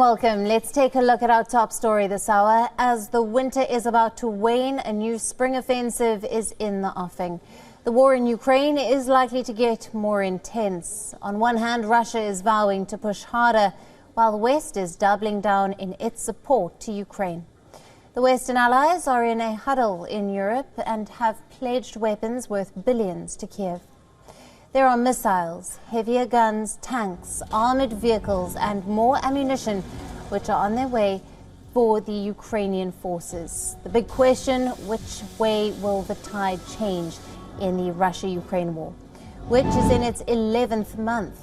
welcome. Let's take a look at our top story this hour. As the winter is about to wane, a new spring offensive is in the offing. The war in Ukraine is likely to get more intense. On one hand, Russia is vowing to push harder, while the West is doubling down in its support to Ukraine. The Western allies are in a huddle in Europe and have pledged weapons worth billions to Kyiv. There are missiles, heavier guns, tanks, armoured vehicles and more ammunition which are on their way for the Ukrainian forces. The big question, which way will the tide change in the Russia-Ukraine war, which is in its 11th month?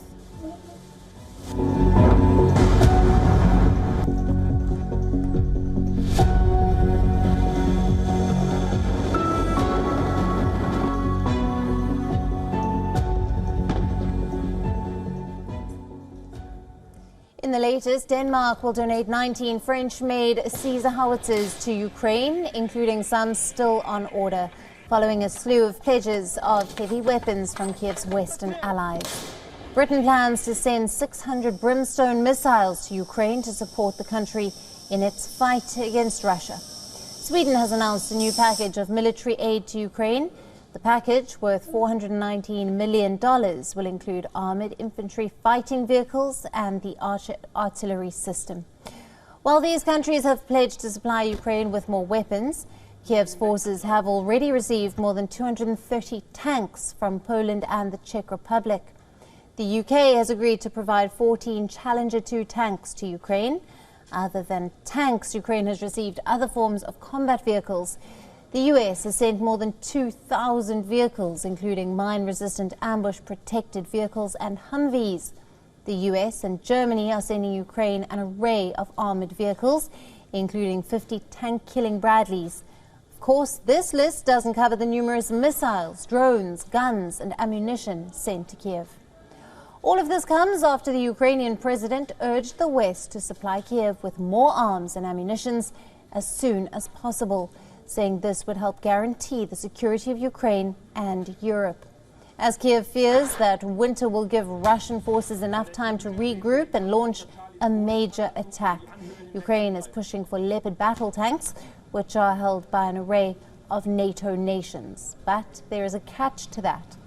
In the latest, Denmark will donate 19 French-made Caesar howitzers to Ukraine, including some still on order, following a slew of pledges of heavy weapons from Kyiv's Western allies. Britain plans to send 600 Brimstone missiles to Ukraine to support the country in its fight against Russia. Sweden has announced a new package of military aid to Ukraine. The package, worth $419 million, will include armoured infantry fighting vehicles and the artillery system. While these countries have pledged to supply Ukraine with more weapons, Kyiv's forces have already received more than 230 tanks from Poland and the Czech Republic. The UK has agreed to provide 14 Challenger 2 tanks to Ukraine. Other than tanks, Ukraine has received other forms of combat vehicles. The US has sent more than 2,000 vehicles, including mine-resistant ambush-protected vehicles and Humvees. The US and Germany are sending Ukraine an array of armoured vehicles, including 50 tank-killing Bradleys. Of course, this list doesn't cover the numerous missiles, drones, guns and ammunition sent to Kyiv. All of this comes after the Ukrainian president urged the West to supply Kyiv with more arms and ammunitions as soon as possible, saying this would help guarantee the security of Ukraine and Europe. As Kyiv fears that winter will give Russian forces enough time to regroup and launch a major attack. Ukraine is pushing for Leopard battle tanks, which are held by an array of NATO nations. But there is a catch to that.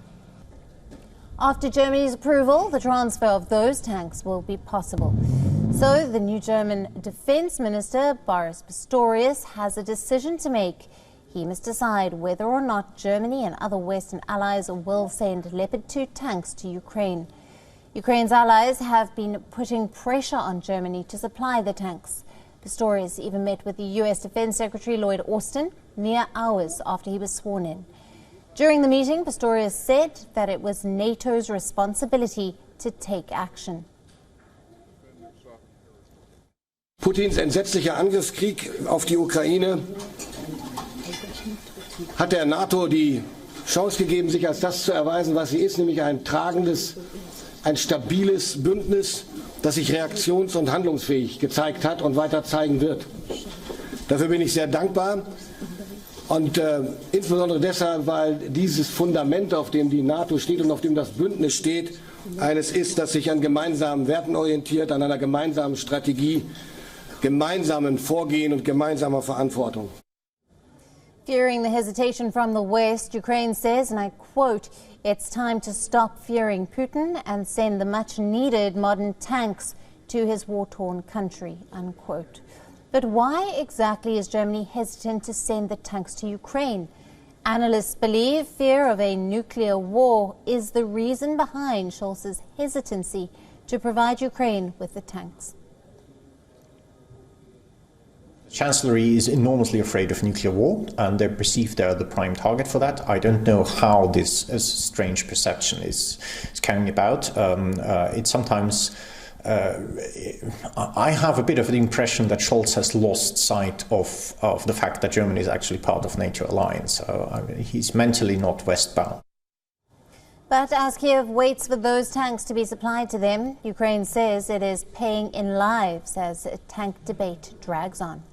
After Germany's approval, the transfer of those tanks will be possible. So the new German Defense Minister, Boris Pistorius, has a decision to make. He must decide whether or not Germany and other Western allies will send Leopard 2 tanks to Ukraine. Ukraine's allies have been putting pressure on Germany to supply the tanks. Pistorius even met with the U.S. Defense Secretary Lloyd Austin mere hours after he was sworn in. During the meeting, Pistorius said that it was NATO's responsibility to take action. Putins entsetzlicher Angriffskrieg auf die Ukraine hat der NATO die Chance gegeben, sich als das zu erweisen, was sie ist, nämlich ein tragendes, ein stabiles Bündnis, das sich reaktions- und handlungsfähig gezeigt hat und weiter zeigen wird. Dafür bin ich sehr dankbar und insbesondere deshalb, weil dieses Fundament, auf dem die NATO steht und auf dem das Bündnis steht, eines ist, das sich an gemeinsamen Werten orientiert, an einer gemeinsamen Strategie, gemeinsamen Vorgehen und gemeinsamer Verantwortung. Fearing the hesitation from the West, Ukraine says, and I quote, "It's time to stop fearing Putin and send the much-needed modern tanks to his war-torn country," unquote. But why exactly is Germany hesitant to send the tanks to Ukraine? Analysts believe fear of a nuclear war is the reason behind Scholz's hesitancy to provide Ukraine with the tanks. Chancellery is enormously afraid of nuclear war, and they perceive they're the prime target for that. I don't know how this strange perception is carrying about. It's sometimes I have a bit of the impression that Scholz has lost sight of the fact that Germany is actually part of NATO alliance. So he's mentally not westbound. But as Kyiv waits for those tanks to be supplied to them, Ukraine says it is paying in lives as a tank debate drags on.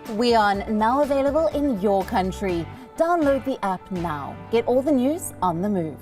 WION, now available in your country. Download the app now. Get all the news on the move.